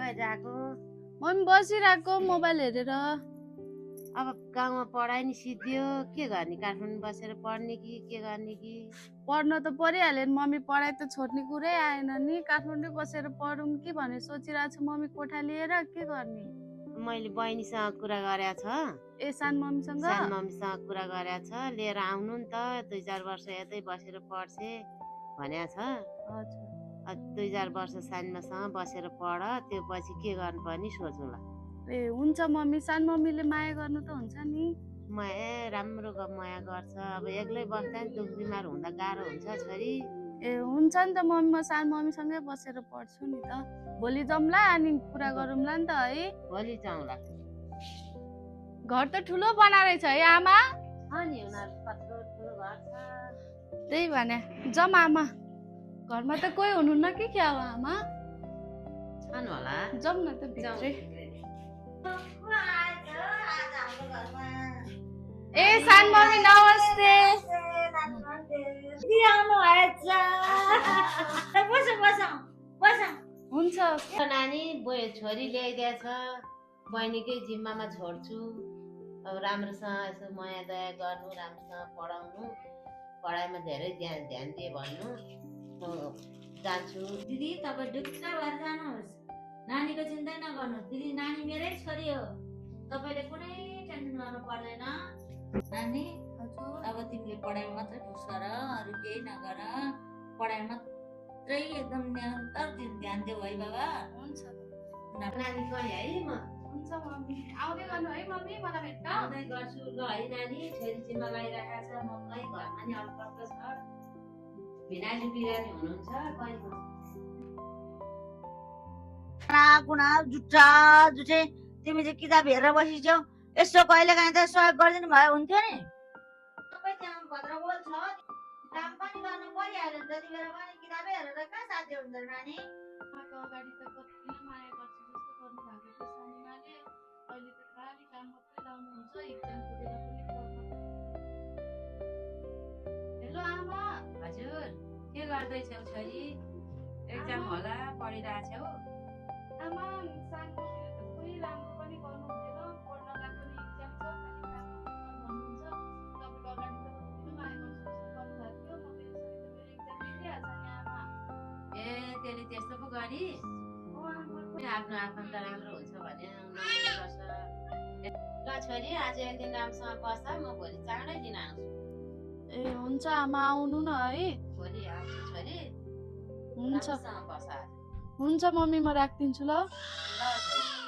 गरिरहेको? मम्मी बसिरहेको मोबाइल हेरेर। अब गाउँमा पढाइ नि सिद्धियो, के गर्ने? काठमाडौँ बसेर पढ्ने कि के गर्ने कि? पढ्न त परिहाल्यो नि मम्मी, पढाइ त छोड्ने कुरै आएन नि। काठमाडौँ बसेर पढौँ कि भनेर सोचिरहेको छु मम्मी, कोठा लिएर के गर्ने? मैले बहिनीसँग कुरा गरेको छ, ए सान मम्मीसँग? सानो मम्मीसँग कुरा गरेको छ, लिएर आउनु नि त, 2-4 वर्ष यतै बसेर पढ्छे भनेको छ। हजुर। 2-4 वर्ष सानोमासँग बसेर पढ, त्यो पछि के गर्नुपर्ने सोचौँला। ए हुन्छ मम्मी, सान मम्मीले माया गर्नु त हुन्छ नि। माया राम्रो माया गर्छ। अब एक्लै बस्दा नि दुख बिमार हुँदा गाह्रो हुन्छ छोरी। ए हुन्छ नि त मम्मी, म सान मम्मीसँगै बसेर पढ्छु नि त। भोलि जाउँला अनि कुरा गरौँला नि त है। भोलि जाउँला। घर त ठुलो बना रहेछ है आमा? नि उनीहरू कत्रो ठुलो घर छ। त्यही भने जाऊँ आमा। घरमा त कोही हुनुहुन्न कि क्या हो आमा? छन् होला। जाऊँ न त भित्रै। ए सान मम्मी नमस्ते। हुन्छ। नानी छोरी ल्याइदिएछ, बहिनीकै जिम्मामा छोड्छु। अब राम्रोसँग यसो माया दया गर्नु, राम्रोसँग पढाउनु, पढाइमा धेरै ध्यान दिए भन्नु। म जान्छु। दिदी तपाईँ ढुक्क भएर जानुहोस्, नानीको चिन्ता नगर्नुहोस्। दिदी नानी मेरै छोरी हो, तपाईँले कुनै टेन्सन गर्नु पर्दैन। नानी अब तिमीले पढाइमा मात्रै फोकस गर, अरू केही नगर। पढाइ मात्रै एकदम निरन्तर ध्यान देऊ है बाबा। हुन्छ नानी गएँ है म। हुन्छ मम्मी, आउँदै गर्नु है मम्मी, मलाई भेट्न। आउँदै गर्छु ल है नानी। छोरी जिम्मा लगाइरहेको छ, मलाई घरमा नि अल्पत्र छ। भिनाजु बिरामी हुनुहुन्छ बहिनी। गुणा जुठा जुठे तिमी चाहिँ किताब हेरेर बसिछौ, यसो कहिले काहीँ त सहयोग गरिदिनु भयो हुन्थ्यो नि। सबै त्यहाँ भद्रगोल छ, काम पनि गर्नु परिहाल्यो नि। त्यति बेला पनि किताबै हेरेर कहाँ साध्य हुन्छ नानी? अगाडि त कति माया गर्छु जस्तो गर्नु भएको थियो सानीमाले, अहिले त खाली काम मात्रै लाउनुहुन्छ, एक्जाम पुगेर पनि पढ्न। हेलो आमा। हजुर, के गर्दैछौ छोरी? एक्जाम होला, पढिरहेछौ? आमा सान मम्मीले त कोही राम्रो पनि गर्नु हुँदैन, पढ्नलाई पनि एक्जाम छ, खालि काम मात्रै गर्नुहुन्छ। तपाईँको अगाडि त कति माया गर्छु जस्तो गर्नुभएको थियो, म मेरो छोरी त मेरो एक्जाम बिग्रिहाल्छ नि आमा। ए त्यसले त्यस्तो पो गरी आफ्नो आफन्त राम्रो हुन्छ भने नहुनुपर्छ। ल छोरी, आज एक दिन राम्रोसँग बस्छ, म भोलि चाँडै दिन आउँछु। ए हुन्छ आमा, आउनु न है। भोलि आउँछु छोरी। हुन्छ राम्रोसँग बस्छ आज। हुन्छ मम्मी, म राखिदिन्छु ल। ल छोरी।